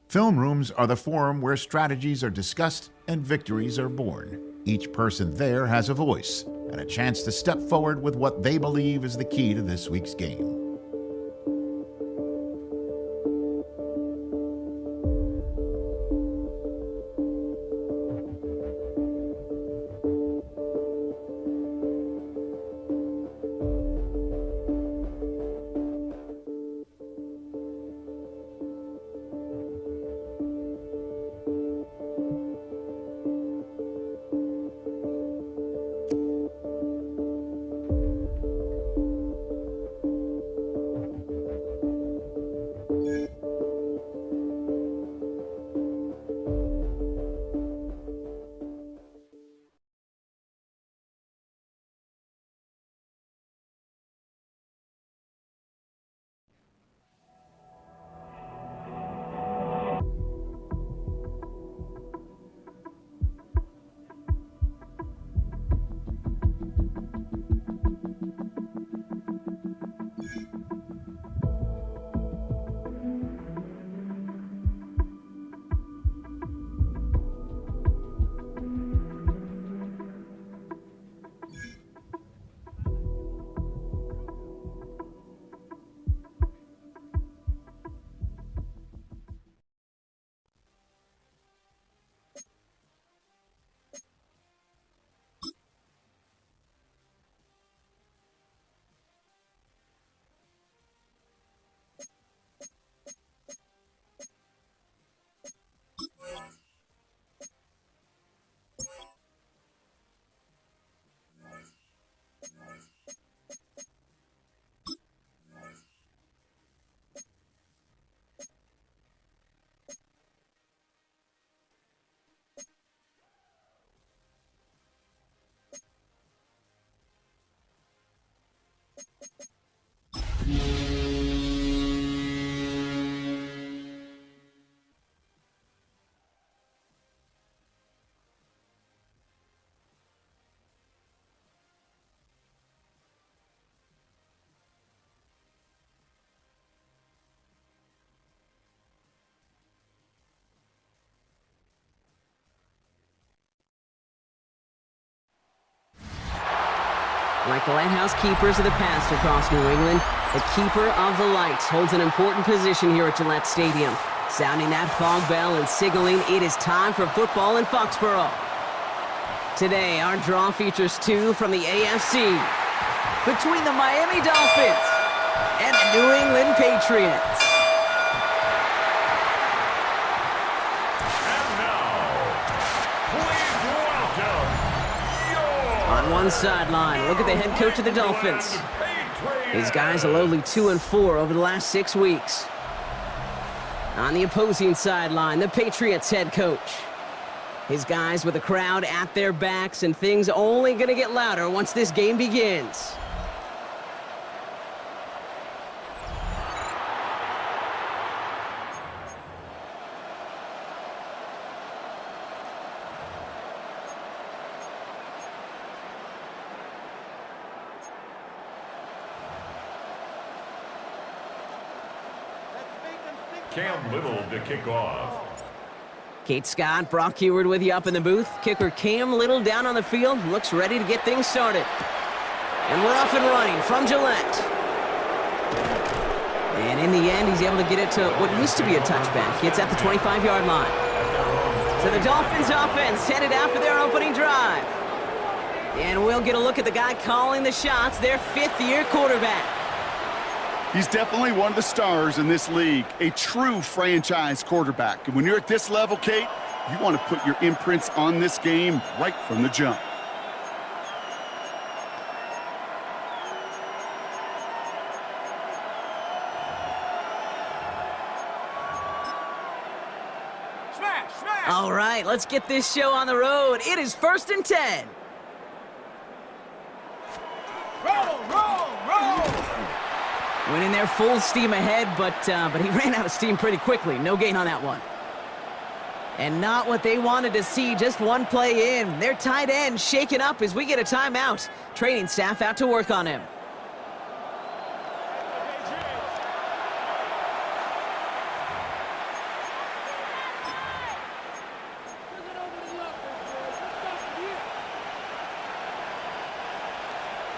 Film rooms are the forum where strategies are discussed and victories are born. Each person there has a voice and a chance to step forward with what they believe is the key to this week's game. Like the lighthouse keepers of the past across New England, the keeper of the lights holds an important position here at Gillette Stadium, sounding that fog bell and signaling it is time for football in Foxborough. Today, our draw features two from the AFC, between the Miami Dolphins and the New England Patriots. On one sideline, look at the head coach of the Dolphins. His guys are lowly 2-4 over the last 6 weeks. On the opposing sideline, the Patriots head coach. His guys with the crowd at their backs, and things only going to get louder once this game begins. Cam Little to kick off. Kate Scott, Brock Heward with you up in the booth. Kicker Cam Little down on the field, looks ready to get things started. And we're off and running from Gillette. And in the end, he's able to get it to what used to be a touchback. It's at the 25-yard line. So the Dolphins offense headed out for their opening drive. And we'll get a look at the guy calling the shots, their fifth-year quarterback. He's definitely one of the stars in this league, a true franchise quarterback. And when you're at this level, Kate, you want to put your imprints on this game right from the jump. All right, let's get this show on the road. It is 1st and 10. Went in there full steam ahead, but he ran out of steam pretty quickly. No gain on that one. And not what they wanted to see, just one play in. Their tight end shaken up as we get a timeout. Training staff out to work on him.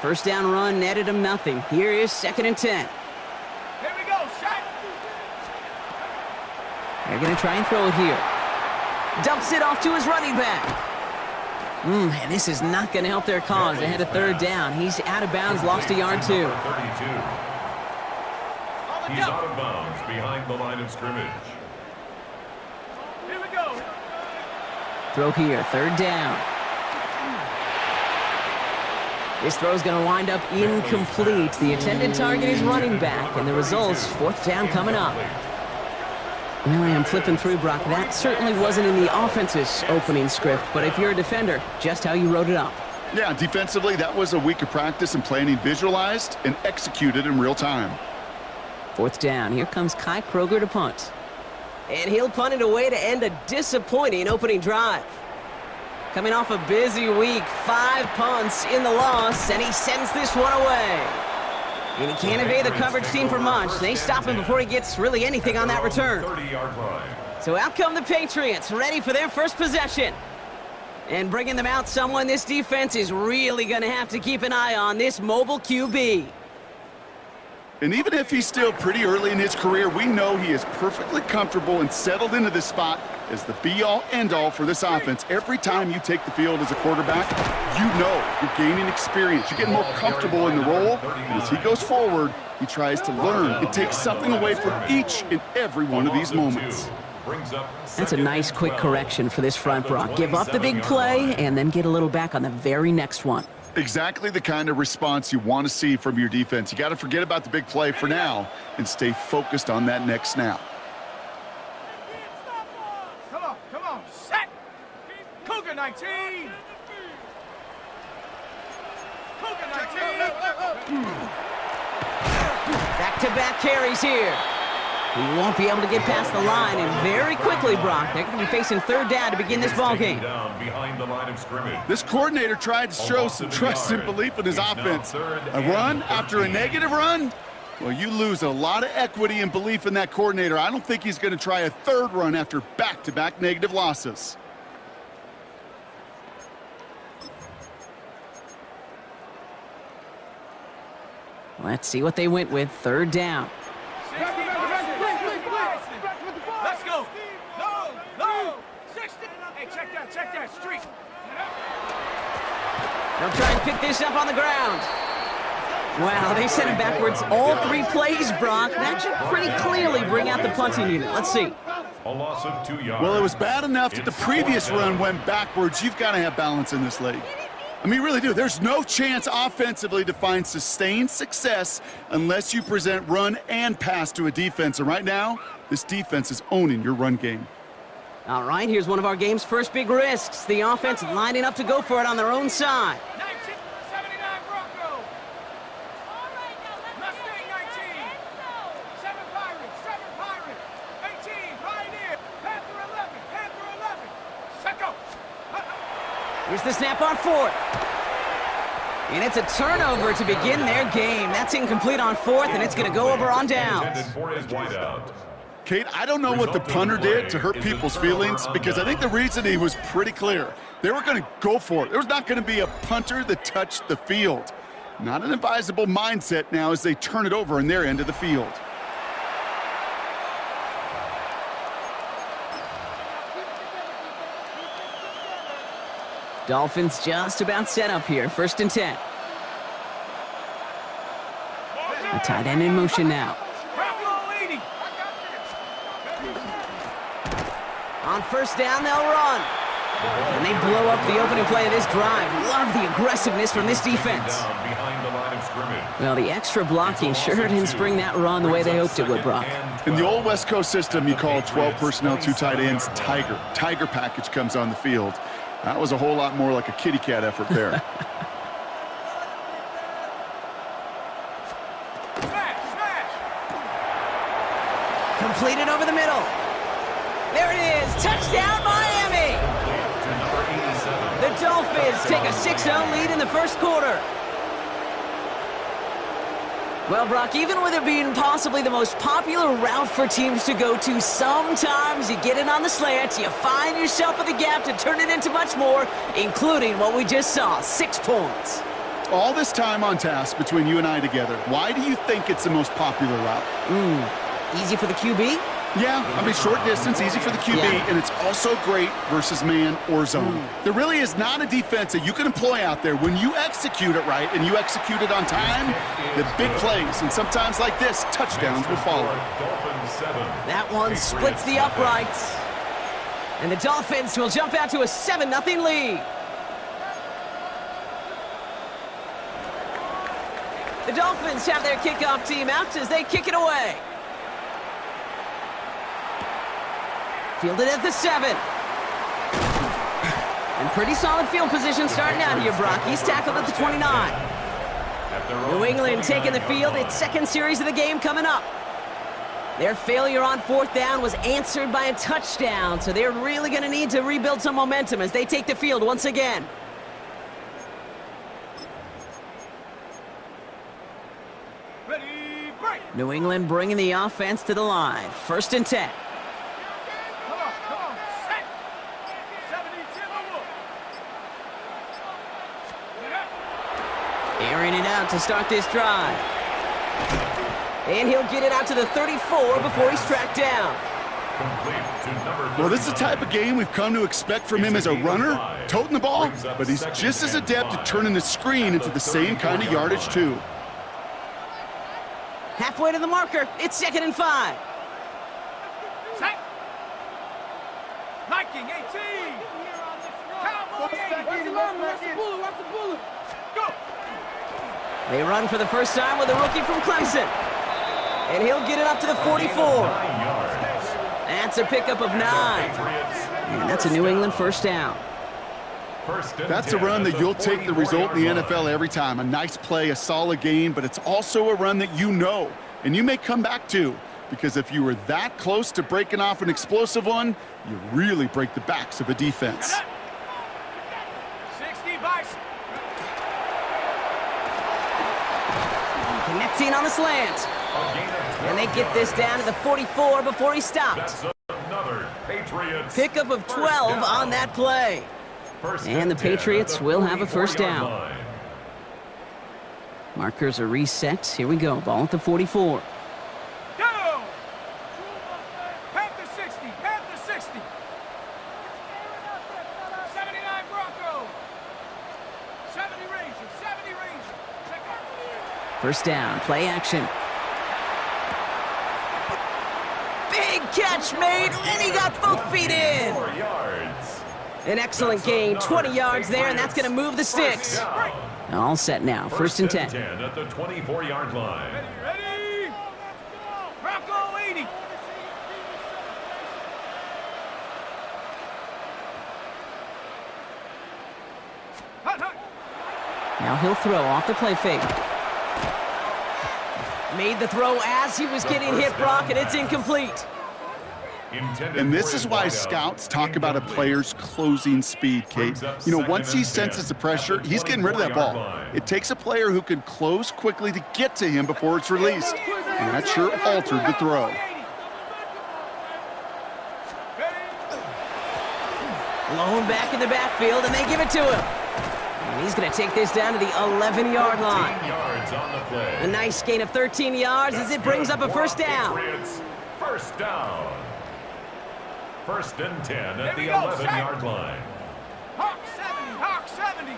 First down run netted him nothing. Here is 2nd and 10. Here we go, shot. They're going to try and throw it here. Dumps it off to his running back. And this is not going to help their cause. They had a 3rd down. He's out of bounds, lost a yard too. 32. He's out of bounds behind the line of scrimmage. Here we go. Throw here, 3rd down. This throw's going to wind up incomplete. The intended target is running back, and the result's 4th down coming up. Well, I am flipping through, Brock. That certainly wasn't in the offense's opening script, but if you're a defender, just how you wrote it up. Yeah, defensively, that was a week of practice and planning visualized and executed in real time. 4th down. Here comes Kai Kroger to punt. And he'll punt it away to end a disappointing opening drive. Coming off a busy week, 5 punts in the loss, and he sends this one away. And he can't evade the coverage team for much. They stop him before he gets really anything on that return. 30-yard line. So out come the Patriots, ready for their first possession. And bringing them out, someone this defense is really going to have to keep an eye on, this mobile QB. And even if he's still pretty early in his career, we know he is perfectly comfortable and settled into this spot as the be-all, end-all for this offense. Every time you take the field as a quarterback, you know you're gaining experience. You're getting more comfortable in the role. And as he goes forward, he tries to learn and take something away from each and every one of these moments. That's a nice quick correction for this front, Brock. Give up the big play and then get a little back on the very next one. Exactly the kind of response you want to see from your defense. You got to forget about the big play for now and stay focused on that next snap. Come on, set. Cougar 19. Cougar 19. Back-to-back carries here. He won't be able to get past the line, and very quickly, Brock, they're going to be facing 3rd down to begin this ball game. This coordinator tried to show some trust and belief in his offense. A run after a negative run? Well, you lose a lot of equity and belief in that coordinator. I don't think he's going to try a 3rd run after back-to-back negative losses. Let's see what they went with. 3rd down. Let's go. No. 60. Hey, check that streak. They'll try and pick this up on the ground. Wow, they sent him backwards all 3 plays, Brock. That should pretty clearly bring out the punting unit. Let's see. A loss of 2 yards. Well, it was bad enough that the previous run went backwards. You've got to have balance in this league. I mean, you really do. There's no chance offensively to find sustained success unless you present run and pass to a defense. And right now, this defense is owning your run game. All right, here's one of our game's first big risks. The offense lining up to go for it on their own side. 1979 Bronco. Mustang 19. 7 Pirates. 18 Pioneer. Panther 11. Set go. Here's the snap on 4th. And it's a turnover to begin their game. That's incomplete on 4th, and it's going to go over on downs. Kate, I don't know what the punter did to hurt people's feelings because I think the reasoning was pretty clear. They were going to go for it. There was not going to be a punter that touched the field. Not an advisable mindset now as they turn it over in their end of the field. Dolphins just about set up here. 1st and 10. The tight end in motion now. On 1st down, they'll run. And they blow up the opening play of this drive. Love the aggressiveness from this defense. Well, the extra blocking sure didn't spring that run the way they hoped it would, Brock. In the old West Coast system, you call 12 personnel, 2 tight ends, Tiger. Tiger package comes on the field. That was a whole lot more like a kitty cat effort there. Completed over the middle. There it is. Touchdown, Miami. The Dolphins take a 6-0 lead in the first quarter. Well, Brock, even with it being possibly the most popular route for teams to go to, sometimes you get in on the slants, you find yourself with a gap to turn it into much more, including what we just saw, 6 points. All this time on task between you and I together, why do you think it's the most popular route? Easy for the QB? Yeah, I mean, short distance, easy for the QB, Yeah. and it's also great versus man or zone. There really is not a defense that you can employ out there when you execute it right and you execute it on time, the big plays, and sometimes like this, touchdowns will follow. Dolphins 7. That one splits the uprights. And the Dolphins will jump out to a 7-0 lead. The Dolphins have their kickoff team out as they kick it away. Fielded at the 7. And pretty solid field position starting out here, Brock. He's tackled at the 29. New England taking the field. Its second series of the game coming up. Their failure on 4th down was answered by a touchdown, so they're really going to need to rebuild some momentum as they take the field once again. Ready, break. New England bringing the offense to the line. 1st and 10. Come on, set. 72, move. Airing it out to start this drive. And he'll get it out to the 34 before he's tracked down. Complete to number Well, this is the type of game we've come to expect from him as a runner, toting the ball, but he's just as adept at turning the screen into the same kind of yardage, too. Halfway to the marker. It's 2nd and 5. Set. Viking 18. Cowboy 80. Go. They run for the first time with a rookie from Clemson. And he'll get it up to the 44. 9 yards. That's a pickup of 9. And that's a New England first down. That's a run that you'll take the result in the NFL every time. A nice play, a solid gain, but it's also a run that you know, and you may come back to, because if you were that close to breaking off an explosive one, you really break the backs of a defense. 60 bucks. Connecting on the slant. And they get this down to the 44 before he stopped. Another Patriots. Pickup of 12 on that play. And the Patriots will have a first down. Markers are reset. Here we go. Ball at the 44. Go. Panther 60. Panther 60. 79 Bronco. 70 Ranger. 70 Ranger. Check out. First down. Play action. Big catch made, and he got both feet in. 4 yards. An excellent gain, 20 yards there, and that's going to move the sticks. All set now, 1st and 10. 10 at the 24-yard line. Ready? Bronco 80. Hut, hut. Now he'll throw off the play fake. Made the throw as he was getting hit, Brock, and it's incomplete. And this is why scouts talk about a player's closing speed, Kate. You know, once he senses the pressure, he's getting rid of that ball. It takes a player who can close quickly to get to him before it's released. And that sure altered the throw. Blown back in the backfield, and they give it to him. And he's going to take this down to the 11-yard line. 13 yards on the play. A nice gain of 13 yards as it brings up a first down. Patriots, first down. 1st and 10 at Here the we go, 11-yard line. Hawk 70. Hawk 70.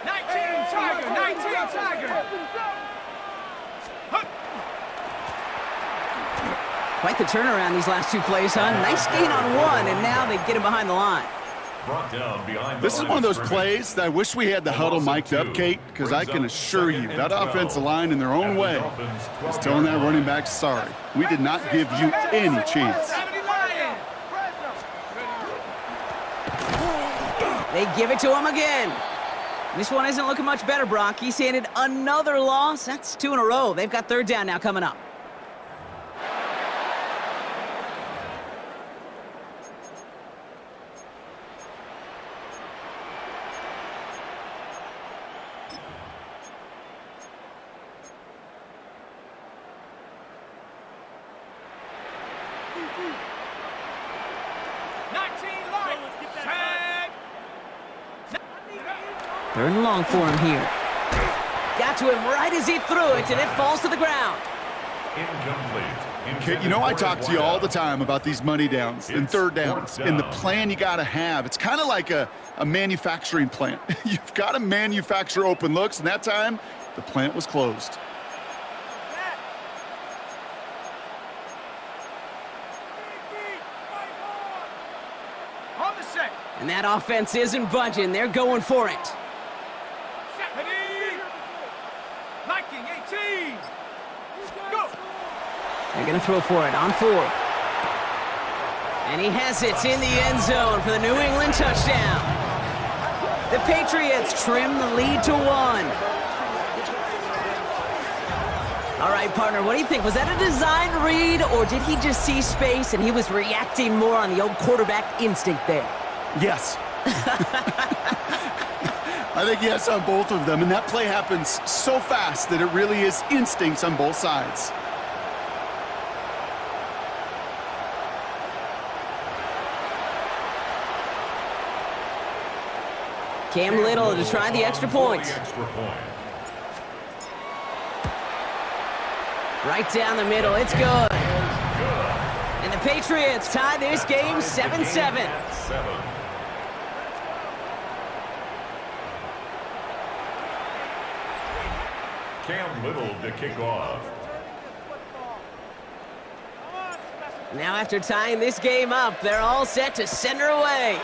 19 Tiger. 19 Tiger. Hut. Quite the turnaround these last 2 plays, huh? Nice gain on 1, and now they get him behind the line. Brought down behind This the is one of those line scrimmage. plays that I wish we had the huddle mic'd up, Kate, because I can assure you that offensive line in their own way is telling that running back, sorry, we did not give you any chance. 70 Lion. They give it to him again. This one isn't looking much better, Brock. He's handed another loss. That's 2 in a row. They've got 3rd down now coming up. Third and long for him here. Got to him right as he threw it, and it falls to the ground. Okay, you know I talk to you all the time about these money downs and third downs and the plan you got to have. It's kind of like a manufacturing plant. You've got to manufacture open looks, and that time, the plant was closed. On the set. And that offense isn't budging. They're going for it. Set. Ready. Liking 18. Go. They're going to throw for it on fourth. And he has it in the end zone for the New England touchdown. The Patriots trim the lead to 1. All right, partner, what do you think? Was that a design read, or did he just see space and he was reacting more on the old quarterback instinct there? Yes. I think yes on both of them, and that play happens so fast that it really is instincts on both sides. Cam Little to try the extra point. Right down the middle, it's good. And the Patriots tie this game 7-7. Cam Little to kick off. Now after tying this game up, they're all set to send her away.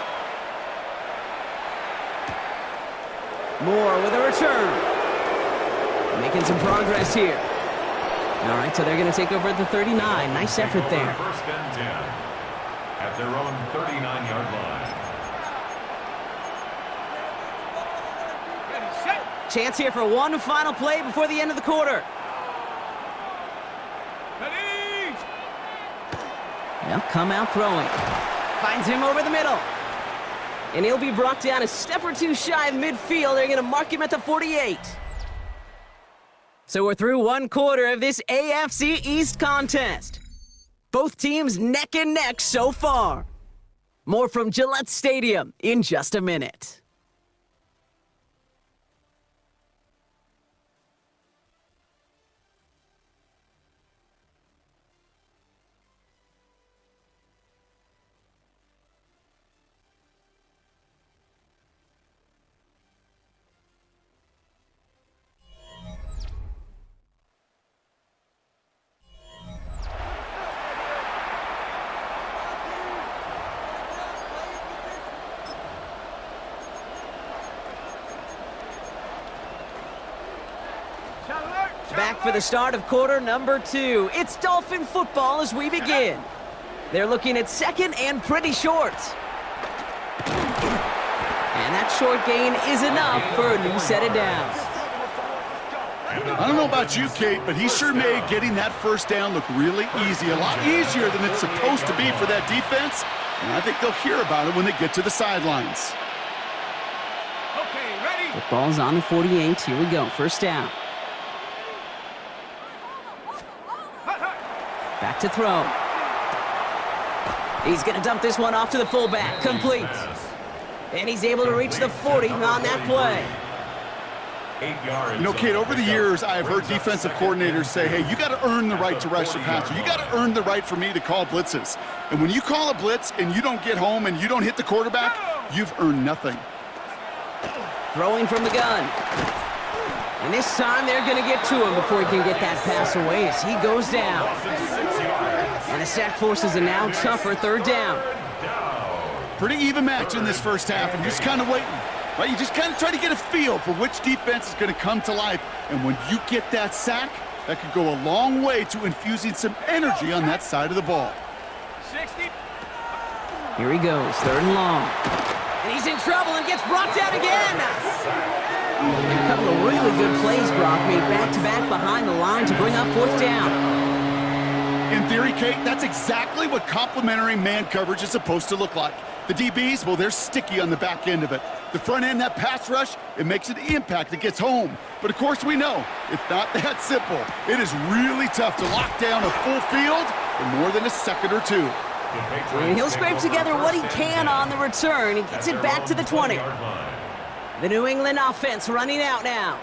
Moore with a return. Making some progress here. All right, so they're going to take over at the 39. Nice effort there. First and 10 at their own 39-yard line. Ready, set. Chance here for one final play before the end of the quarter. Ready. They'll come out throwing. Finds him over the middle. And he'll be brought down a step or two shy of midfield. They're going to mark him at the 48. So we're through one quarter of this AFC East contest. Both teams neck and neck so far. More from Gillette Stadium in just a minute. Back for the start of quarter number 2. It's Dolphin football as we begin. They're looking at second and pretty short. And that short gain is enough for a new set of downs. I don't know about you, Kate, but he sure made getting that first down look really easy. A lot easier than it's supposed to be for that defense. And I think they'll hear about it when they get to the sidelines. Okay, ready. Football's on the 48. Here we go. First down. Back to throw. He's going to dump this one off to the fullback. Complete. And he's able to reach the 40 on that play. 8 yards. You know, Kate, over the years, I've heard defensive coordinators say, hey, you got to earn the right to rush the passer. You got to earn the right for me to call blitzes. And when you call a blitz and you don't get home and you don't hit the quarterback, you've earned nothing. Throwing from the gun. And this time they're going to get to him before he can get that pass away as he goes down. And the sack forces a now tougher third down. Pretty even match in this first half, and you're just kind of waiting. Right? You just kind of try to get a feel for which defense is going to come to life. And when you get that sack, that could go a long way to infusing some energy on that side of the ball. 60. Here he goes, third and long. And he's in trouble and gets brought down again. And a couple of really good plays Brock made back-to-back behind the line to bring up fourth down. In theory, Kate, that's exactly what complementary man coverage is supposed to look like. The DBs, well, they're sticky on the back end of it. The front end, that pass rush, it makes an impact. It gets home. But, of course, we know it's not that simple. It is really tough to lock down a full field for more than a second or two. And he'll scrape together what he can on the return. He gets it back to the 20. The New England offense running out now.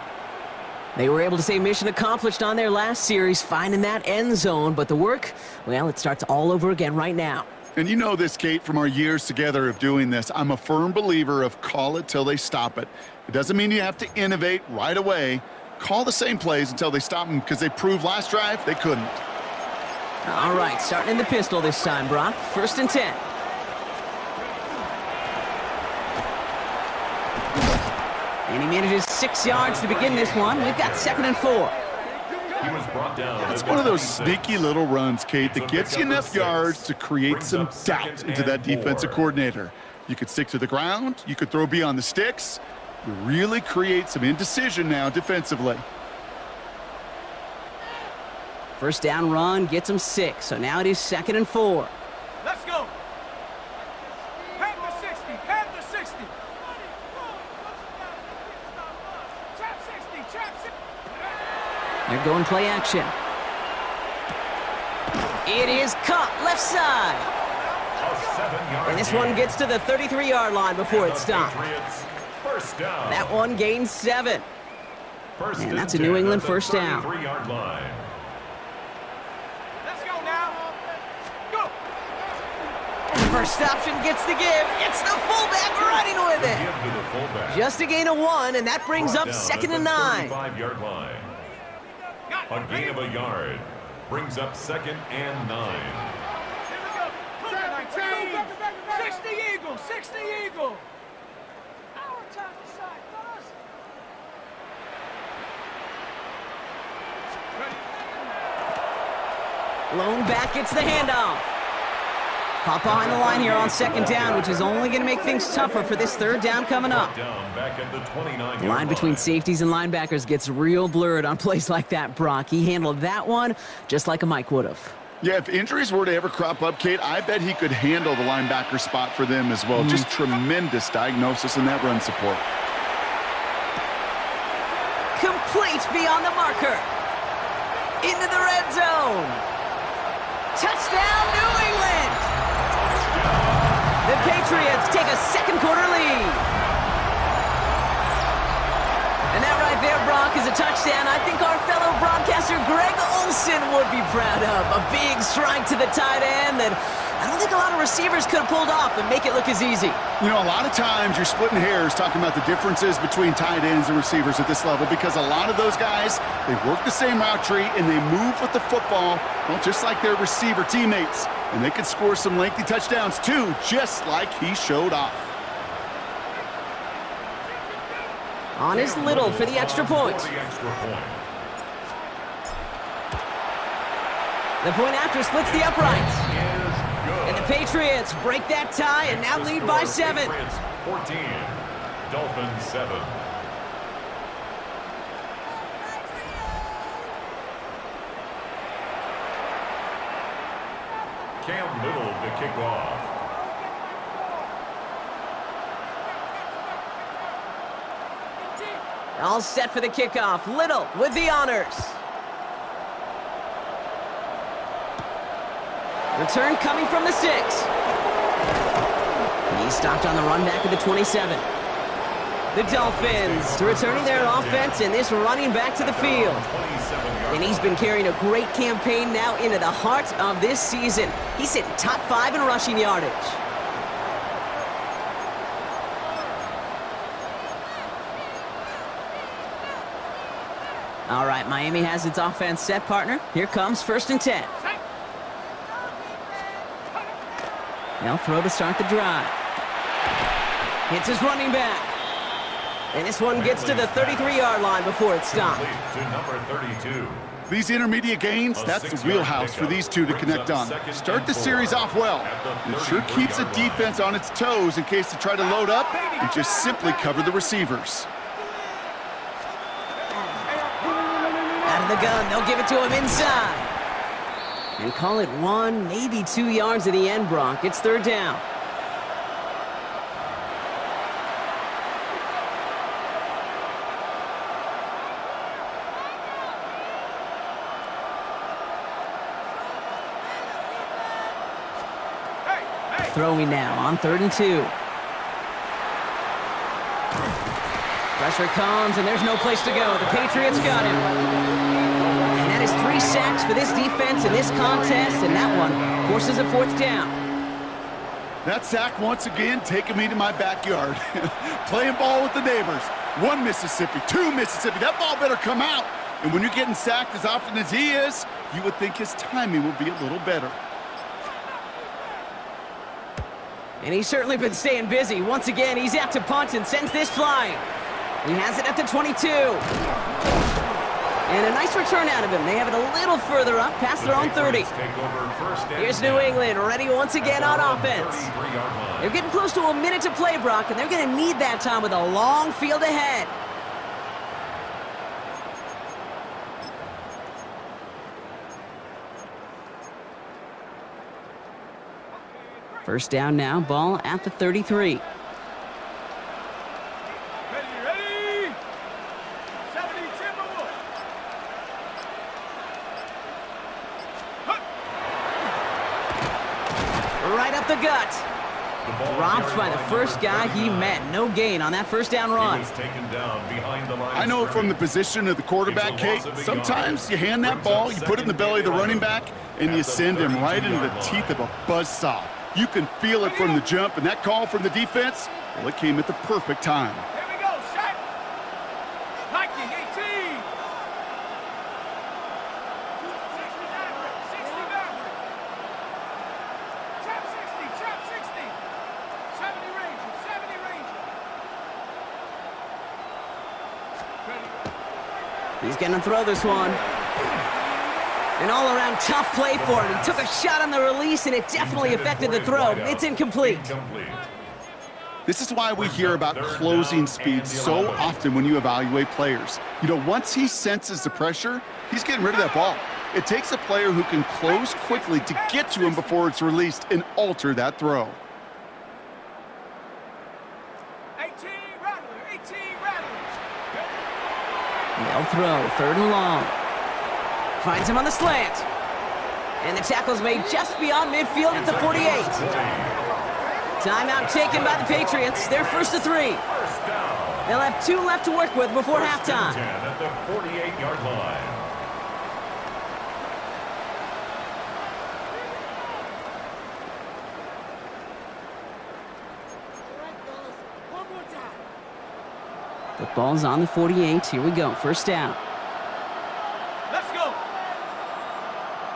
They were able to say mission accomplished on their last series, finding that end zone, but the work, well, it starts all over again right now. And you know this, Kate, from our years together of doing this. I'm a firm believer of call it till they stop it. It doesn't mean you have to innovate right away. Call the same plays until they stop them, because they proved last drive they couldn't. All right, starting in the pistol this time, Brock. 1st and 10. And he manages 6 yards to begin this one. We've got 2nd and 4. He was brought down. It's one of those sneaky little runs, Kate, that gets you enough yards to create some doubt into that defensive coordinator. You could stick to the ground. You could throw beyond the sticks. You really create some indecision now defensively. 1st down run gets him 6, so now it is 2nd and 4. Let's go. Panther 60. Panther 60. Trap 60. Trap 60. They're going play action. It is caught left side. A 7-yard And this one gets to the 33-yard line before it's stopped. Patriots, 1st down. That one gains 7. First And that's a 10 New England at the 1st down. 33-yard line. Let's go now. Go. First option gets the give. It's the fullback running with it. Give to the fullback. Just a gain of 1, and that brings up Brought down 2nd at and the 9. 35-yard line. A gain of a yard brings up 2nd and 9. Here we go. Cougar 19. 60 Eagle. 60 Eagle. Our time to shine, fellas. Lone back gets the handoff. Caught behind the line here on 2nd down, which is only going to make things tougher for this 3rd down coming up. Down back at the 29-yard The line between safeties and linebackers gets real blurred on plays like that, Brock. He handled that one just like a Mike would have. Yeah, if injuries were to ever crop up, Kate, I bet he could handle the linebacker spot for them as well. Just tremendous diagnosis in that run support. Complete beyond the marker. Into the red zone. Touchdown, New England! The Patriots take a 2nd quarter lead. And that right there, Brock, is a touchdown I think our fellow broadcaster Greg Olson would be proud of. A big strike to the tight end that I don't think a lot of receivers could have pulled off and make it look as easy. You know, a lot of times you're splitting hairs talking about the differences between tight ends and receivers at this level, because a lot of those guys, they work the same route tree and they move with the football, well, just like their receiver teammates. And they can score some lengthy touchdowns too, just like he showed off. On is Little for the extra point. The point after splits the uprights. And the Patriots break that tie and now lead by 7. 14, Dolphins 7. Cam Little to kick off. All set for the kickoff. Little with the honors. Return coming from the 6. He's stopped on the run back at the 27. The Dolphins returning their offense and this running back to the field. And he's been carrying a great campaign now into the heart of this season. He's sitting top 5 in rushing yardage. All right, Miami has its offense set, partner. Here comes 1st and 10. They'll throw to start the drive. Hits his running back. And this one gets to the 33-yard line before it's stopped. To number 32. These intermediate gains, that's the wheelhouse for these two to connect on. Start the series off well. It sure keeps the defense on its toes in case they try to load up and just simply cover the receivers. Out of the gun, they'll give it to him inside. And call it 1, maybe 2 yards at the end, Brock. It's 3rd down. Throwing now on 3rd and 2. Pressure comes, and there's no place to go. The Patriots got him. And that is 3 sacks for this defense in this contest, and that one forces a 4th down. That sack once again taking me to my backyard. Playing ball with the neighbors. 1 Mississippi, 2 Mississippi. That ball better come out. And when you're getting sacked as often as he is, you would think his timing would be a little better. And he's certainly been staying busy. Once again, he's out to punt and sends this flying. He has it at the 22. And a nice return out of him. They have it a little further up, past their own 30. Here's New England, ready once again on offense. They're getting close to a minute to play, Brock, and they're going to need that time with a long field ahead. First down now, ball at the 33. Ready? 70 Timberwolves. Right up the gut. Dropped by the first guy he met. No gain on that first down run. I know from the position of the quarterback, Kate, sometimes you hand that ball, you put it in the belly of the running back, and you send him right into the teeth of a buzzsaw. You can feel it from the jump, and that call from the defense, well, it came at the perfect time. Here we go, set. Hiking, 18. 60 Maverick, 60 Maverick. Trap 60, 70 Ranger, 70 Ranger. Ready. He's going to throw this one. An all-around tough play for him. He took a shot on the release, and it definitely affected the throw. It's incomplete. This is why we hear about closing speed so often when you evaluate players. You know, once he senses the pressure, he's getting rid of that ball. It takes a player who can close quickly to get to him before it's released and alter that throw. 18 Rattler, 18 Rattler. They'll throw, 3rd and long. Finds him on the slant. And the tackle's made just beyond midfield at the 48. Timeout taken by the Patriots. They're 1st to 3. They'll have 2 left to work with before halftime. At the 48-yard line. Football's on the 48. Here we go. First down. Let's go.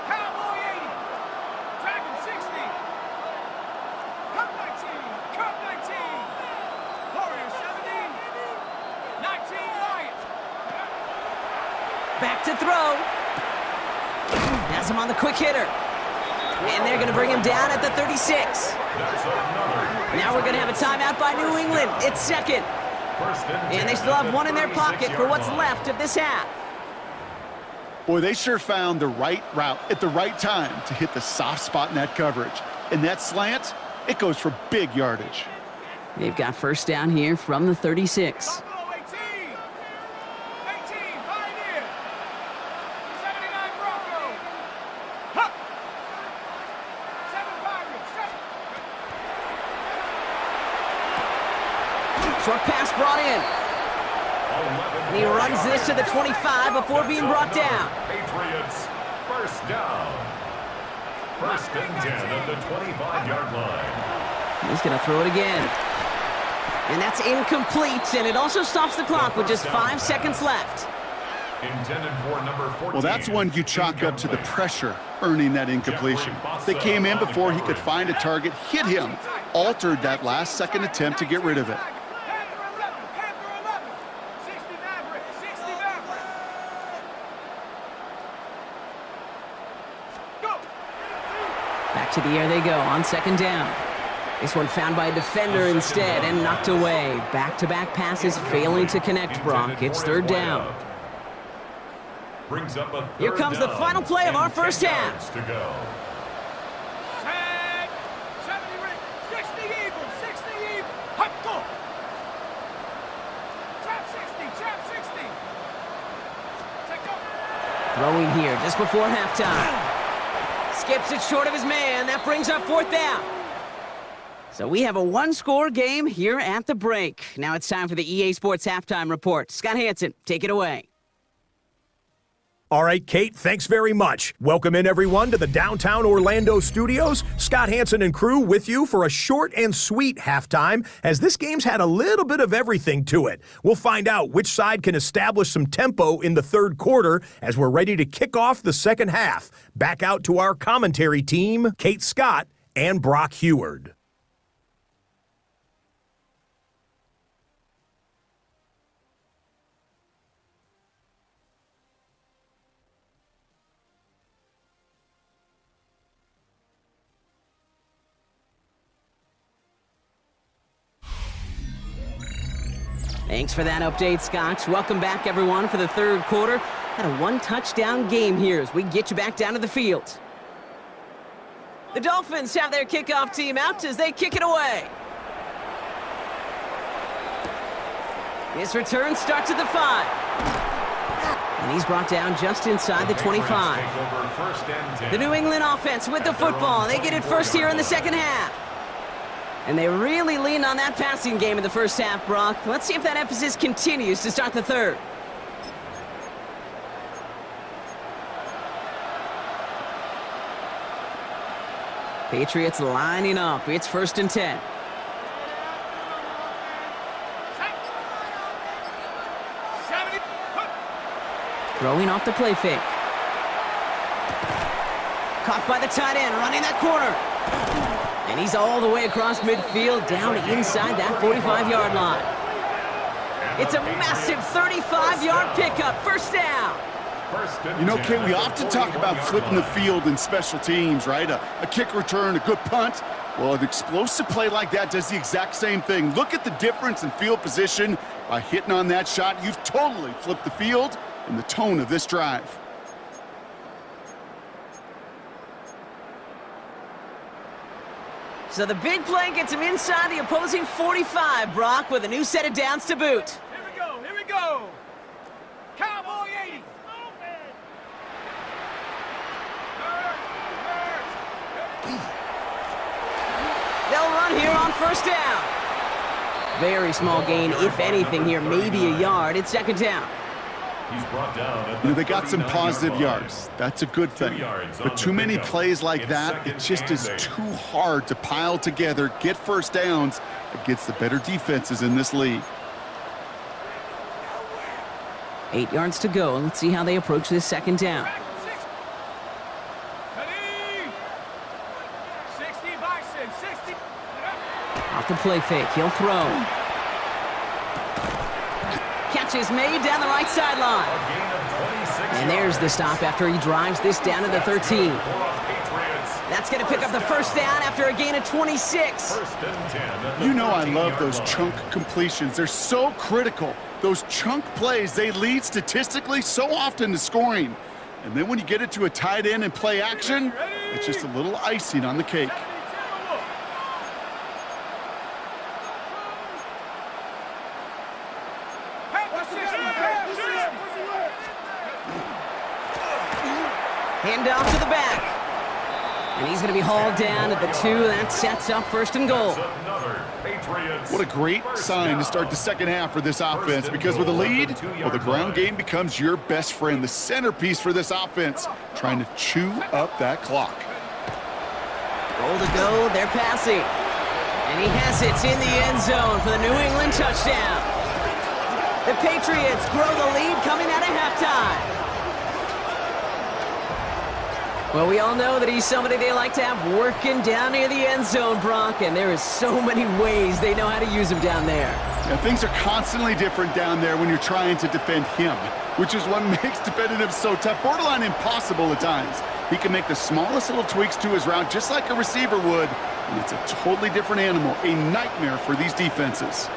Cowboy 80. Dragon 60. Cup 19. Cup 19. Warrior 70. 19 Lions. Back to throw. Has him on the quick hitter. And they're going to bring him down at the 36. Now we're going to have a timeout by New England. It's 2nd. And they still have 1 in their pocket for what's left of this half. Boy, they sure found the right route at the right time to hit the soft spot in that coverage. And that slant, it goes for big yardage. They've got first down here from the 36. Buffalo 18. 18 Pioneer. 79 Bronco. Hup. 7 Pirates. 7. Short pass brought in. And he runs this to the 25 before being brought down. Patriots, first down. 1st and 10 at the 25-yard line. He's going to throw it again. And that's incomplete, and it also stops the clock with just 5 seconds left. Intended for number 14. Well, that's one you chalk up to the pressure earning that incompletion. They came in before he could find a target, hit him, altered that last-second attempt to get rid of it. Panther 11. 60 Maverick. 60 Maverick. Go. Back to the air they go on 2nd down. This one found by a defender instead and knocked away. Back-to-back passes failing to connect, Brock. It's 3rd down. Brings up a Here comes the final play of our first half. To go. Set. 70 Ring. 60 Eagles. 60 Eagles. Hop, go. Trap 60. Trap 60. Take off. Throwing here just before halftime. Skips it short of his man. That brings up 4th down. So we have a one-score game here at the break. Now it's time for the EA Sports Halftime Report. Scott Hansen, take it away. All right, Kate, thanks very much. Welcome in, everyone, to the downtown Orlando studios. Scott Hansen and crew with you for a short and sweet halftime, as this game's had a little bit of everything to it. We'll find out which side can establish some tempo in the third quarter as we're ready to kick off the second half. Back out to our commentary team, Kate Scott and Brock Heward. Thanks for that update, Scott. Welcome back, everyone, for the third quarter. Had a one-touchdown game here as we get you back down to the field. The Dolphins have their kickoff team out as they kick it away. This return starts at the 5. And he's brought down just inside the 25. The New England offense with the football. They get it first here in the second half. And they really leaned on that passing game in the first half, Brock. Let's see if that emphasis continues to start the third. Patriots lining up. It's 1st and 10. Throwing off the play fake. Caught by the tight end, running that corner. And he's all the way across midfield, down inside that 45-yard line. It's a massive 35-yard pickup, first down. You know, Kate, we often talk about flipping the field in special teams, right? A kick return, a good punt. Well, an explosive play like that does the exact same thing. Look at the difference in field position by hitting on that shot. You've totally flipped the field and the tone of this drive. So the big play gets him inside the opposing 45, Brock, with a new set of downs to boot. Here we go. Cowboy 80. They'll run here on first down. Very small gain, if anything here, maybe a yard. It's second down. He's brought down. You know, they got some positive yards. That's a good thing. But too many plays like that, it just is too hard to pile together, get first downs against the better defenses in this league. 8 yards to go. Let's see how they approach this second down. 60 Bison, 60. Off the play fake, he'll throw. Catch is made down the right sideline. And there's the stop after he drives this down to the 13. That's going to pick up the first down after a gain of 26. You know I love those chunk completions. They're so critical. Those chunk plays, they lead statistically so often to scoring. And then when you get it to a tight end and play action, it's just a little icing on the cake. Hand off to the back. And he's going to be hauled down at the 2. That sets up 1st and goal. What a great sign to start the second half for this offense, because with a lead, well, the ground game becomes your best friend, the centerpiece for this offense, trying to chew up that clock. Goal to go, they're passing. And he has it in the end zone for the New England touchdown. The Patriots grow the lead coming out of halftime. Well, we all know that he's somebody they like to have working down near the end zone, Brock, and there is so many ways they know how to use him down there. Yeah, things are constantly different down there when you're trying to defend him, which is what makes defending him so tough, borderline impossible at times. He can make the smallest little tweaks to his route just like a receiver would, and it's a totally different animal, a nightmare for these defenses.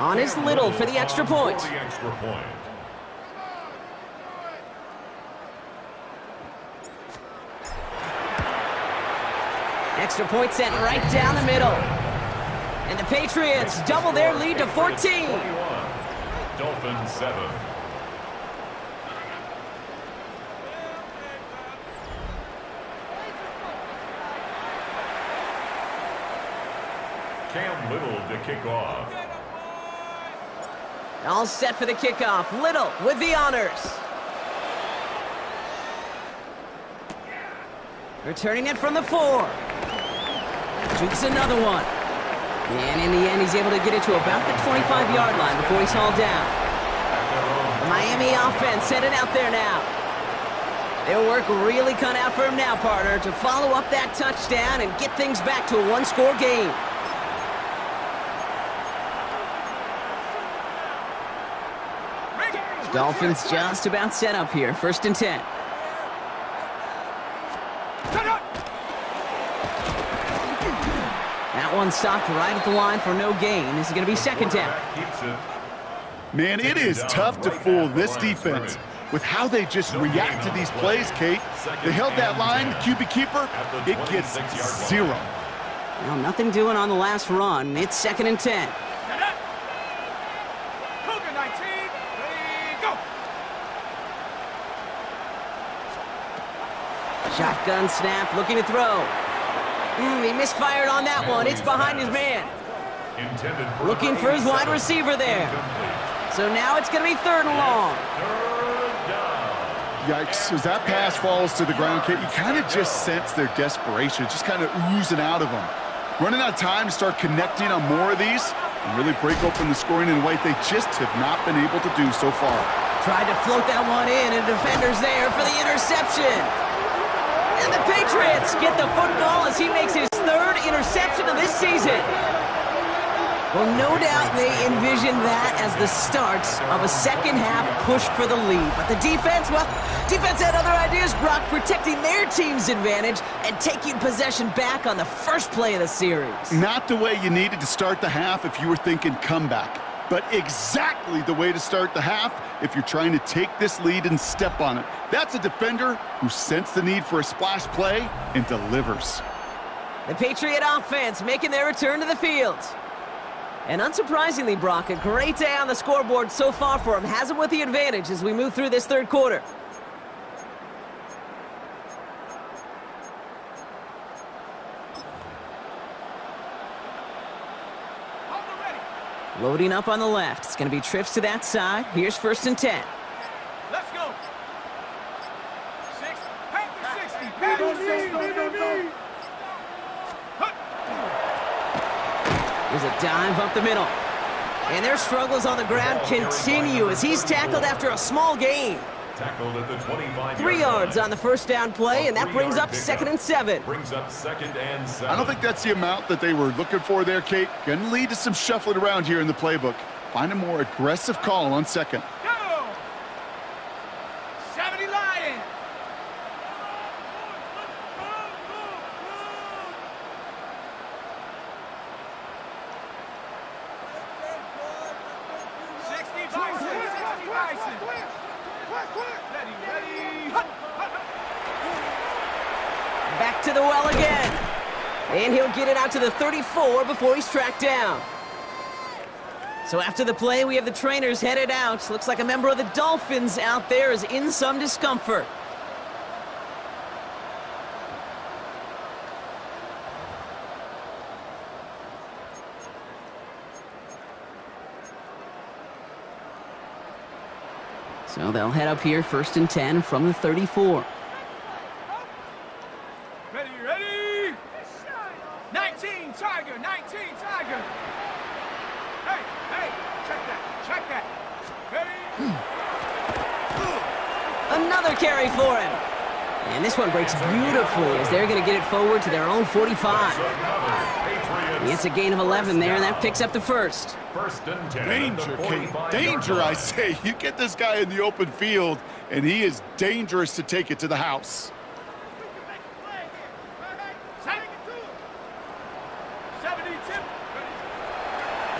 On is Little for the extra point. Extra point sent right down the middle. And the Patriots double their lead to 14. 21. Dolphins 7. Cam Little to kick off. All set for the kickoff. Little with the honors. Returning it from the 4. Jukes another one. And in the end, he's able to get it to about the 25-yard line before he's hauled down. The Miami offense headed out there now. Their work really cut out for him now, partner, to follow up that touchdown and get things back to a one-score game. Dolphins just about set up here. 1st and 10. That one stopped right at the line for no gain. This is going to be 2nd down. Man, it is tough to fool this defense with how they just react to these plays, Kate. They held that line, the QB keeper, it gets 0. Well, nothing doing on the last run. It's 2nd and 10. Shotgun snap, looking to throw. He misfired on that one. It's behind his man. Looking for his wide receiver there. So now it's going to be 3rd and long. Yikes, as that pass falls to the ground, Kate, you kind of just sense their desperation, just kind of oozing out of them. Running out of time to start connecting on more of these and really break open the scoring in a way they just have not been able to do so far. Tried to float that one in, and defender's there for the interception. And the Patriots get the football as he makes his 3rd interception of this season. Well, no doubt they envisioned that as the start of a second-half push for the lead. But the defense, well, defense had other ideas, Brock, protecting their team's advantage and taking possession back on the first play of the series. Not the way you needed to start the half if you were thinking comeback, but exactly the way to start the half if you're trying to take this lead and step on it. That's a defender who sensed the need for a splash play and delivers. The Patriot offense making their return to the field. And unsurprisingly, Brock, a great day on the scoreboard so far for him. Has him with the advantage as we move through this 3rd quarter. Loading up on the left. It's going to be trips to that side. Here's 1st and 10. Let's go. 6, pack the 60. There's a dive up the middle. And their struggles on the ground continue as he's tackled after a small gain. Tackled at the 25-yard 3 yards on the 1st down play, and that brings up 2nd and 7. Brings up 2nd and 7. I don't think that's the amount that they were looking for there, Kate. Going to lead to some shuffling around here in the playbook. Find a more aggressive call on 2nd. Go! 70 Lions. Back to the well again. And he'll get it out to the 34 before he's tracked down. So after the play, we have the trainers headed out. Looks like a member of the Dolphins out there is in some discomfort. So they'll head up here, 1st and 10 from the 34. Ready? 19 Tiger, 19 Tiger. Hey, check that. Ready? Another carry for him. And this one breaks beautifully as they're going to get it forward to their own 45. It's a gain of 11 there, and that picks up the 1st. 1st and 10. Danger, Kate. Danger, I say. You get this guy in the open field, and he is dangerous to take it to the house.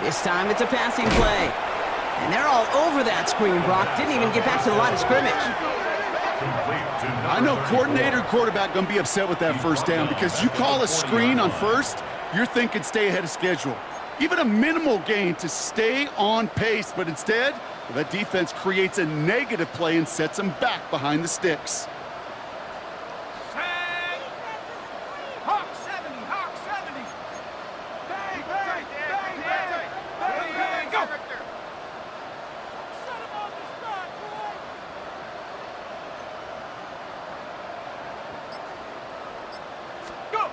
This time it's a passing play. And they're all over that screen, Brock. Didn't even get back to the line of scrimmage. I know coordinator and quarterback going to be upset with that first down because you call a screen on first, you're thinking stay ahead of schedule. Even a minimal gain to stay on pace, but instead, that defense creates a negative play and sets them back behind the sticks. Hawk 70, Hawk 70. Bang, bang, bang, bang, bang, bang, go. Set him on the spot, boy. Go.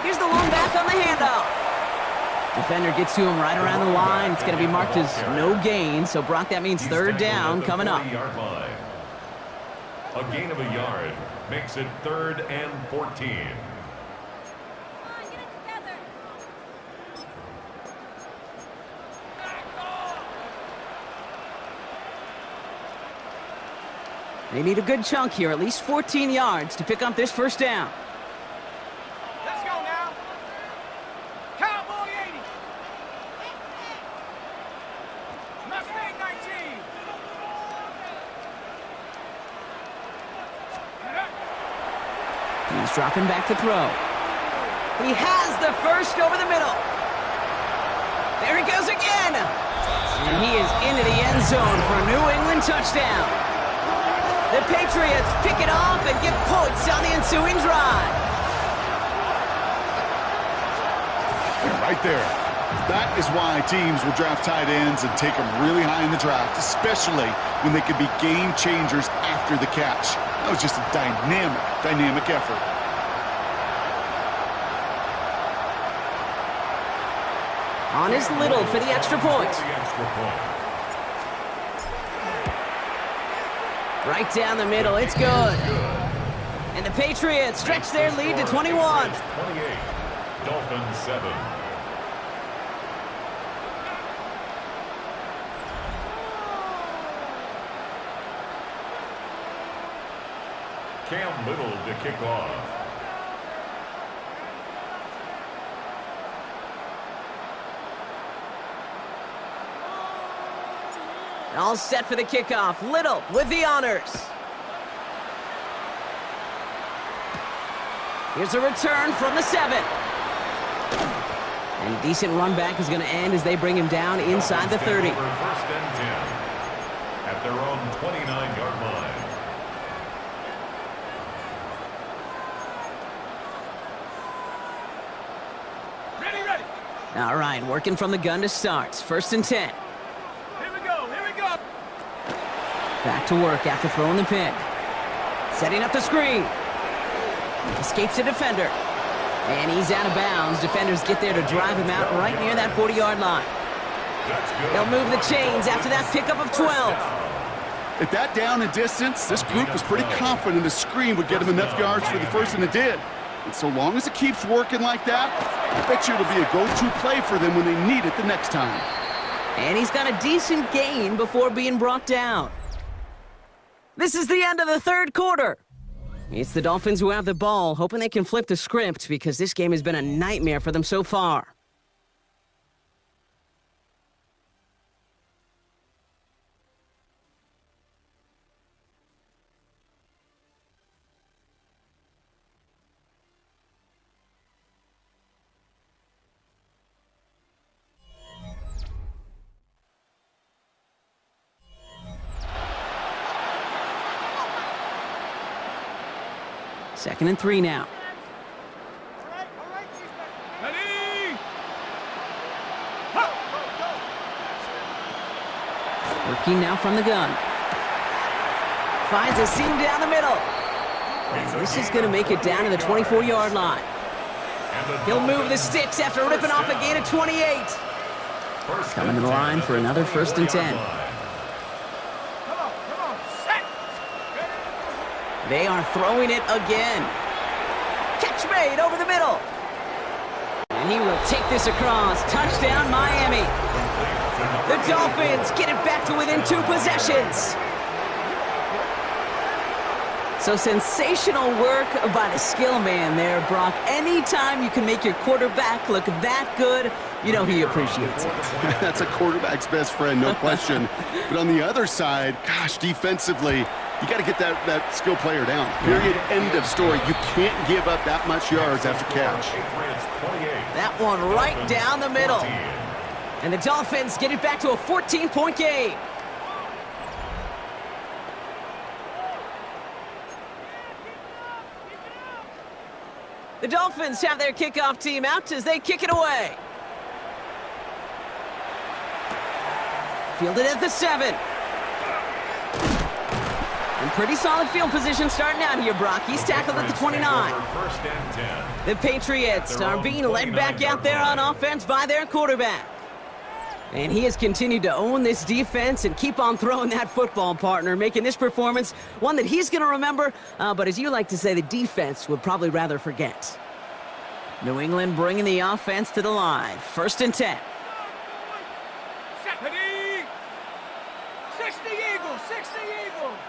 Here's the long back on the handoff. Defender gets to him right around the line. It's going to be marked as no gain, so Brock, that means third down coming up. A gain of a yard makes it 3rd and 14. They need a good chunk here, at least 14 yards to pick up this first down. Let's go now. Cowboy 80. Mustang 19. He's dropping back to throw. He has the first over the middle. There he goes again. And he is into the end zone for a New England touchdown. The Patriots pick it off and get points on the ensuing drive. Right there. That is why teams will draft tight ends and take them really high in the draft, especially when they could be game changers after the catch. That was just a dynamic effort. On is Little for the extra point. Right down the middle, it's good. And the Patriots stretch their lead to 21. 28, Dolphins 7. Cam Little to kick off. All set for the kickoff. Little with the honors. Here's a return from the 7. And a decent run back is going to end as they bring him down inside the 30. 1st and 10 at their own 29-yard line. Ready. All right, working from the gun to start. 1st and 10. Here we go. Back to work after throwing the pick. Setting up the screen. Escapes a defender. And he's out of bounds. Defenders get there to drive him out right near that 40-yard line. They'll move the chains after that pickup of 12. At that down and distance, this group was pretty confident the screen would get him enough yards for the first, and it did. And so long as it keeps working like that, I bet you it'll be a go-to play for them when they need it the next time. And he's got a decent gain before being brought down. This is the end of the 3rd quarter. It's the Dolphins who have the ball, hoping they can flip the script because this game has been a nightmare for them so far. Second and 3 now. Ready. Working now from the gun. Finds a seam down the middle. And this is going to make it down to the 24-yard line. He'll move the sticks after ripping off a gain of 28. Coming to the line for another 1st and 10. Come on. Set. They are throwing it again. Catch made over the middle. And he will take this across. Touchdown, Miami. The Dolphins get it back to within 2 possessions. So sensational work by the skill man there, Brock. Anytime you can make your quarterback look that good, you know he appreciates it. That's a quarterback's best friend, no question. But on the other side, gosh, defensively, you got to get that skill player down. Period, end of story. You can't give up that much yards after catch. That one right down the middle. And the Dolphins get it back to a 14-point game. The Dolphins have their kickoff team out as they kick it away. Fielded at the 7. And pretty solid field position starting out here, Brock. He's tackled at the 29. The Patriots are being led back out there on offense by their quarterback. And he has continued to own this defense and keep on throwing that football, partner, making this performance one that he's going to remember, but as you like to say, the defense would probably rather forget. New England bringing the offense to the line. 1st and 10. 60 Eagles, 60 Eagles.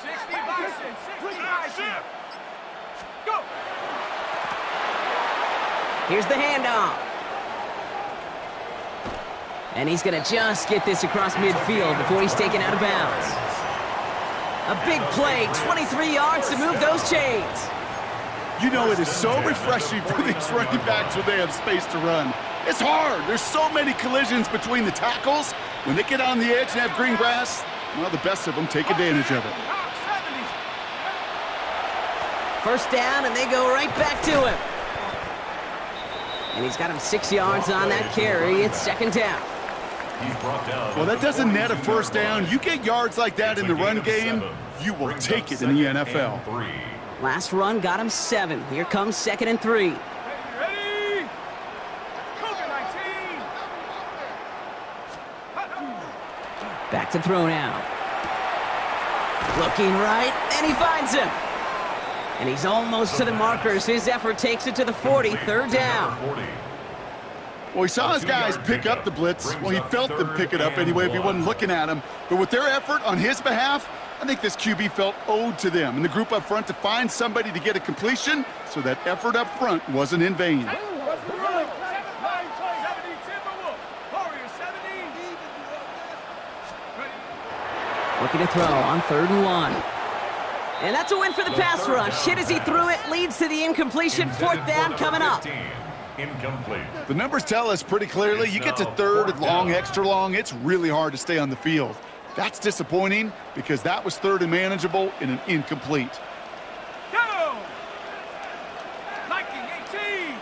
60 Bison, 60 Bison. Go. Here's the handoff. And he's going to just get this across midfield before he's taken out of bounds. A big play, 23 yards to move those chains. You know, it is so refreshing for these running backs when they have space to run. It's hard. There's so many collisions between the tackles. When they get on the edge and have green grass, well, the best of them take advantage of it. 1st down, and they go right back to him. And he's got him 6 yards on that carry. It's 2nd down. Well, that doesn't net a 1st down. You get yards like that in the run game, you will take it in the NFL. Last run got him 7. Here comes 2nd and 3. Ready? COVID-19. Back to throw now. Looking right, and he finds him. And he's almost to the markers. His effort takes it to the 40, 3rd down. Well, he saw his guys pick up the blitz. Well, he felt them pick it up anyway if he wasn't looking at him. But with their effort on his behalf, I think this QB felt owed to them and the group up front to find somebody to get a completion, so that effort up front wasn't in vain. Looking to throw on 3rd and 1. And that's a win for the pass rush. Hit as he threw it, leads to the incompletion. 4th down coming up. Incomplete. The numbers tell us pretty clearly, you get to 3rd and long, extra long, it's really hard to stay on the field. That's disappointing because that was 3rd and manageable in an incomplete. Go! Viking 18.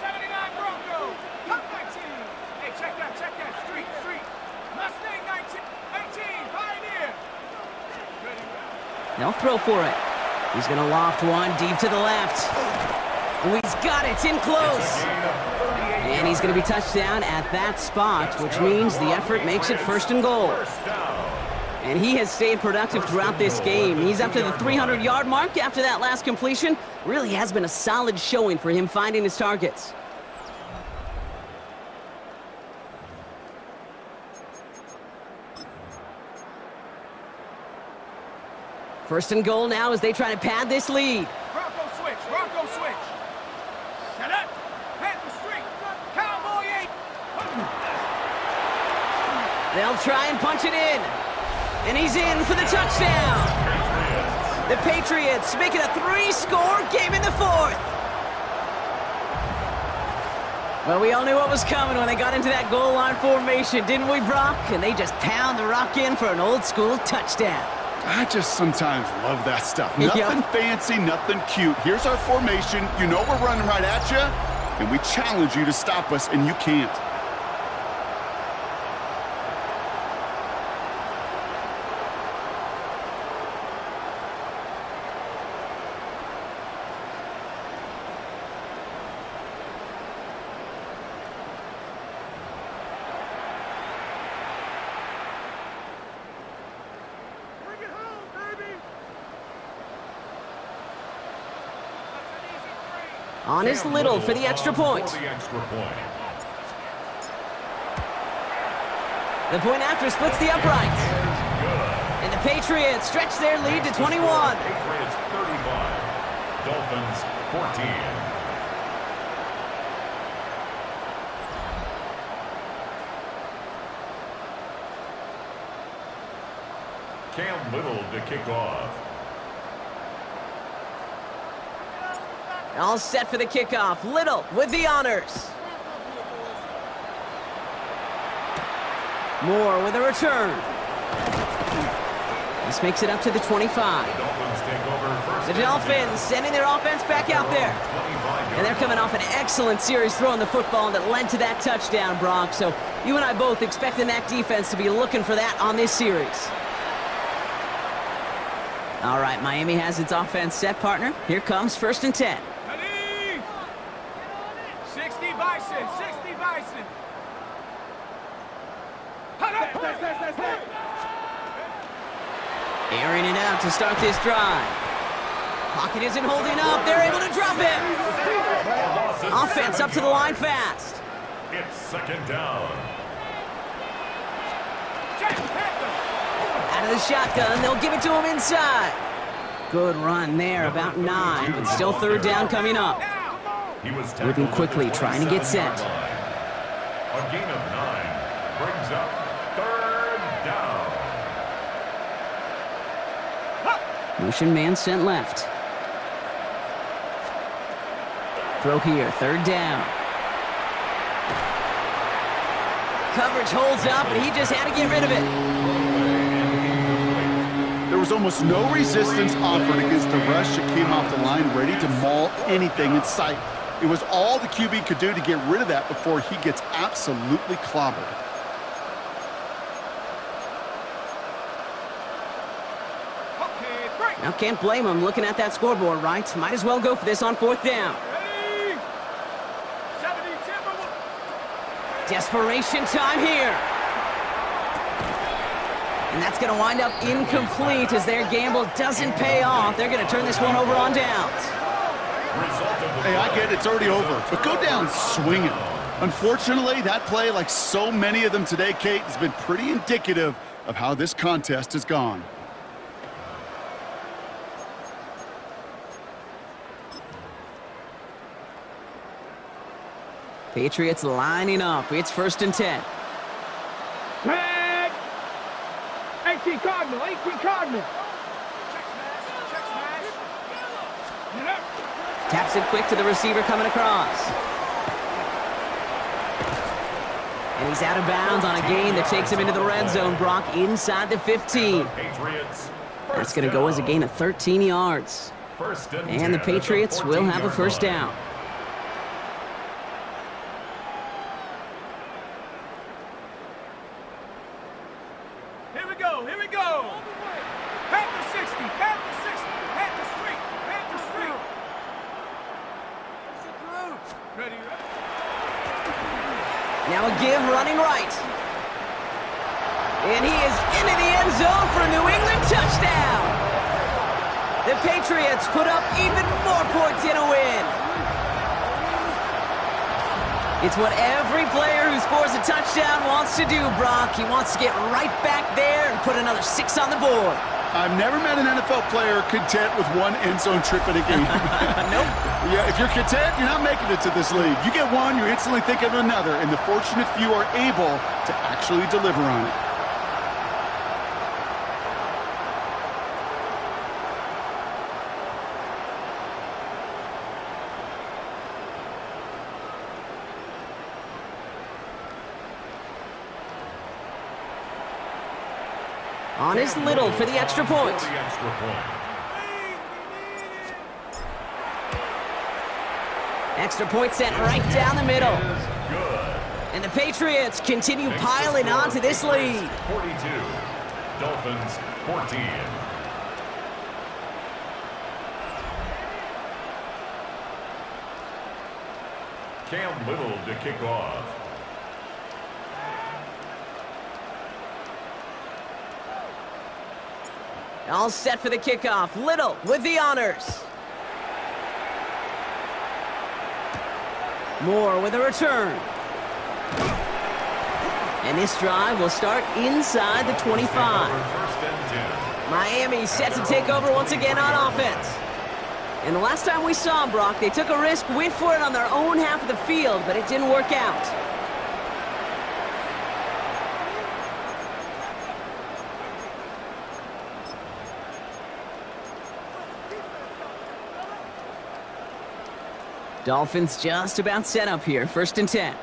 79 Bronco. Cup 19. Hey, check that. Street. Mustang 19. Pioneer. They'll throw for it. He's going to loft one deep to the left. Oh, he's got it in close. And he's going to be touched down at that spot, which means the effort makes it 1st and goal. And he has stayed productive throughout this game. He's up to the 300-yard mark after that last completion. Really has been a solid showing for him finding his targets. First and goal now as they try to pad this lead. Bronco switch. Set up. Panther streak. Cowboy 8. They'll try and punch it in. And he's in for the touchdown. The Patriots make it a 3-score game in the 4th. Well, we all knew what was coming when they got into that goal line formation, didn't we, Brock? And they just pound the rock in for an old-school touchdown. I just sometimes love that stuff. Nothing fancy, nothing cute. Here's our formation. You know we're running right at you, and we challenge you to stop us, and you can't. On his Little for the extra point. The point after splits the uprights. And And the Patriots stretch their lead to 21. Patriots 35, Dolphins 14. Cam Little to kick off. All set for the kickoff. Little with the honors. Moore with a return. This makes it up to the 25. Dolphins take over first. The Dolphins sending their offense back out there. And they're coming off an excellent series throwing the football that led to that touchdown, Bronx. So you and I both expecting that defense to be looking for that on this series. All right, Miami has its offense set, partner. Here comes 1st and 10. Ready? 60 Bison, 60 Bison. Airing it out to start this drive. Pocket isn't holding up. They're able to drop it. Offense up to the line fast. It's 2nd down. Out of the shotgun, they'll give it to him inside. Good run there, about 9, but still 3rd down coming up. He was Moving quickly, trying to get set. A gain of 9 brings up 3rd down. Motion man sent left. Throw here, 3rd down. Coverage holds up, and he just had to get rid of it. There was almost no resistance offered against the rush that came off the line, ready to maul anything in sight. It was all the QB could do to get rid of that before he gets absolutely clobbered. Now can't blame him looking at that scoreboard, right? Might as well go for this on 4th down. Ready? 70 Timberwolves. Desperation time here. And that's going to wind up incomplete as their gamble doesn't pay off. They're going to turn this one over on downs. Hey, I get it, it's already over, but go down swinging. Unfortunately, that play, like so many of them today, Kate, has been pretty indicative of how this contest has gone. Patriots lining up. It's 1st and 10. Red. 18 Cardinal, 18 Cardinal. Taps it quick to the receiver coming across. And he's out of bounds on a gain that takes him into the red zone, Brock, inside the 15. That's going to go as a gain of 13 yards. And the Patriots will have a 1st down. Here we go, here we go. Panther 60, Panther 60, Panther Street, Panther Street. Ready, ready. Now a give running right. And he is into the end zone for a New England touchdown. The Patriots put up even more points in a win. It's what every player who scores a touchdown wants to do, Brock. He wants to get right back there and put another 6 on the board. I've never met an NFL player content with one end zone trip in a game. Nope. Yeah, if you're content, you're not making it to this league. You get one, you're instantly thinking of another, and the fortunate few are able to actually deliver on it. On is Little for the extra point. Extra point sent right down the middle. And the Patriots continue piling on to this lead. 42, Dolphins 14. Cam Little to kick off. All set for the kickoff. Little with the honors. Moore with a return. And this drive will start inside the 25. First and 10. Miami set to take over once again on offense. And the last time we saw them, Brock, they took a risk, went for it on their own half of the field, but it didn't work out. Dolphins just about set up here, first and 10.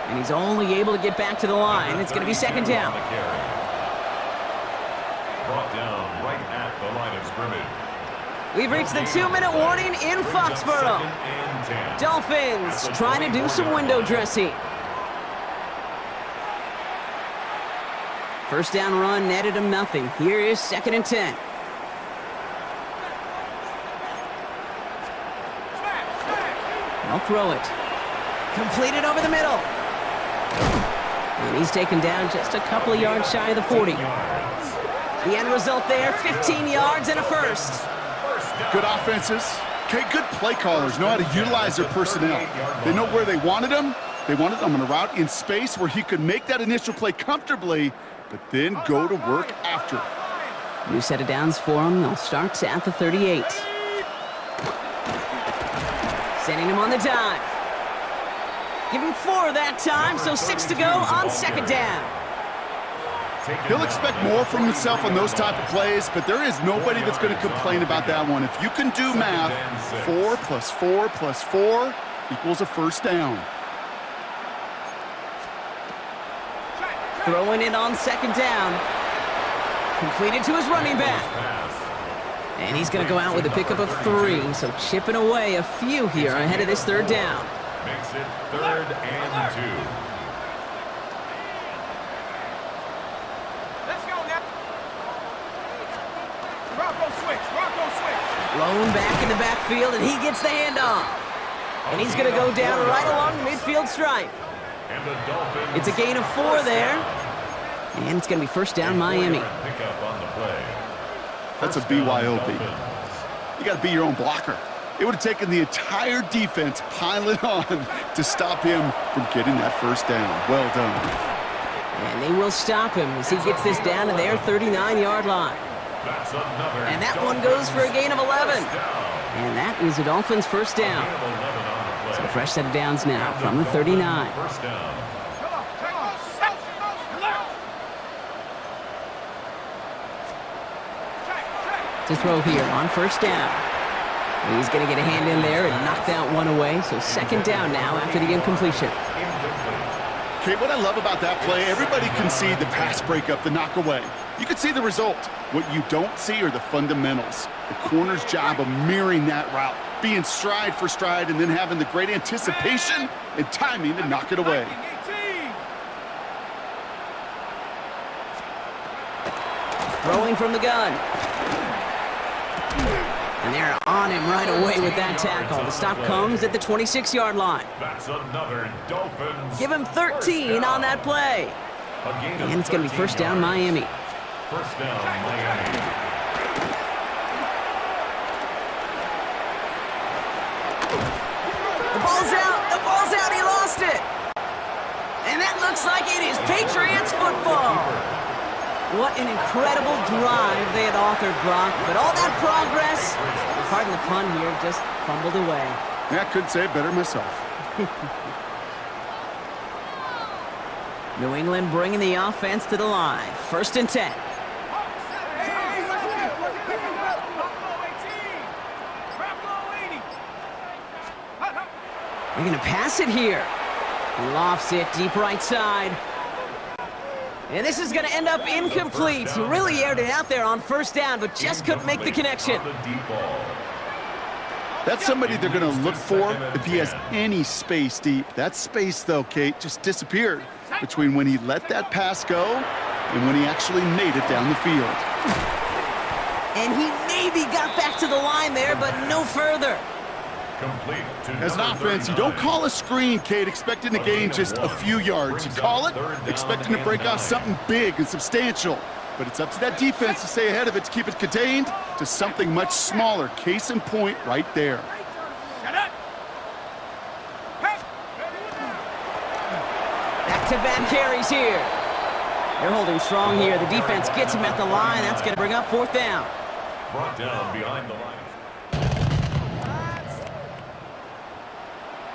And he's only able to get back to the line. It's going to be second down. Brought down right at the line of scrimmage. We've reached the 2-minute warning in Foxborough. Second and 10. Dolphins trying to do some window dressing. First down run netted him nothing. Here is second and 10. They'll throw it. Completed over the middle. And he's taken down just a couple of yards shy of the 40. The end result there, 15 yards and a first. Good offenses. Okay, good play callers know how to utilize their personnel. They know where they wanted him. They wanted him on a route in space where he could make that initial play comfortably, but then go to work after. New set of downs for him. They'll start at the 38. Sending him on the dive. Give him 4 that time, so 6 to go on second down. He'll expect more from himself on those type of plays, but there is nobody that's going to complain about that one. If you can do math, 4 + 4 + 4 equals a first down. Throwing it on second down. Completed to his running back. And he's going to go out with a pickup of 3, so chipping away a few here ahead of this third down. Makes it 3rd and 2. Let's go now. Rocco switch. Blown back in the backfield, and he gets the handoff. And he's going to go down right along the midfield stripe. And the Dolphins. It's a gain of 4 there. And it's going to be first down Miami. Pickup on the play. That's a BYOB. You got to be your own blocker. It would have taken the entire defense piling on to stop him from getting that first down. Well done. And they will stop him as he gets this down to their 39-yard line. That's another. And that one goes for a gain of 11. And that is a Dolphins first down. So a fresh set of downs now from the 39. First down. To throw here on first down. He's going to get a hand in there and knock that one away. So second down now after the incompletion. Okay, what I love about that play, everybody can see the pass breakup, the knock away. You can see the result. What you don't see are the fundamentals. The corner's job of mirroring that route, being stride for stride, and then having the great anticipation and timing to knock it away. Throwing from the gun. And they're on him right away with that tackle. The stop comes at the 26-yard line. That's another Dolphins. Give him 13 on that play. And it's going to be first down Miami. First down Miami. The ball's out. The ball's out. He lost it. And that looks like it is Patriots football. What an incredible drive they had authored, Brock. But all that progress, pardon the pun here, just fumbled away. Yeah, I couldn't say it better myself. New England bringing the offense to the line. First and 10. They're going to pass it here. He lofts it deep right side. And this is going to end up incomplete. He really aired it out there on first down, but just couldn't make the connection. That's somebody they're going to look for if he has any space deep. That space, though, Kate, just disappeared between when he let that pass go and when he actually made it down the field. And he maybe got back to the line there, but no further. As an offense, you don't call a screen, Kate, expecting to gain just a few yards. You call it expecting to break off something big and substantial. But it's up to that defense to stay ahead of it, to keep it contained to something much smaller. Case in point right there. Shut up! back-to-back carries here. They're holding strong here. The defense gets him at the line. That's going to bring up 4th down. Brought down behind the line.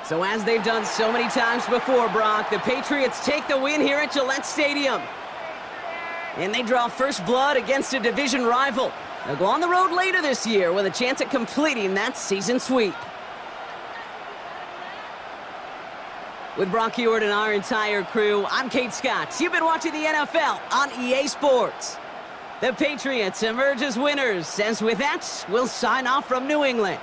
So as they've done so many times before, Brock, the Patriots take the win here at Gillette Stadium. And they draw first blood against a division rival. They'll go on the road later this year with a chance at completing that season sweep. With Brock Heward and our entire crew, I'm Kate Scott. You've been watching the NFL on EA Sports. The Patriots emerge as winners, as with that, we'll sign off from New England.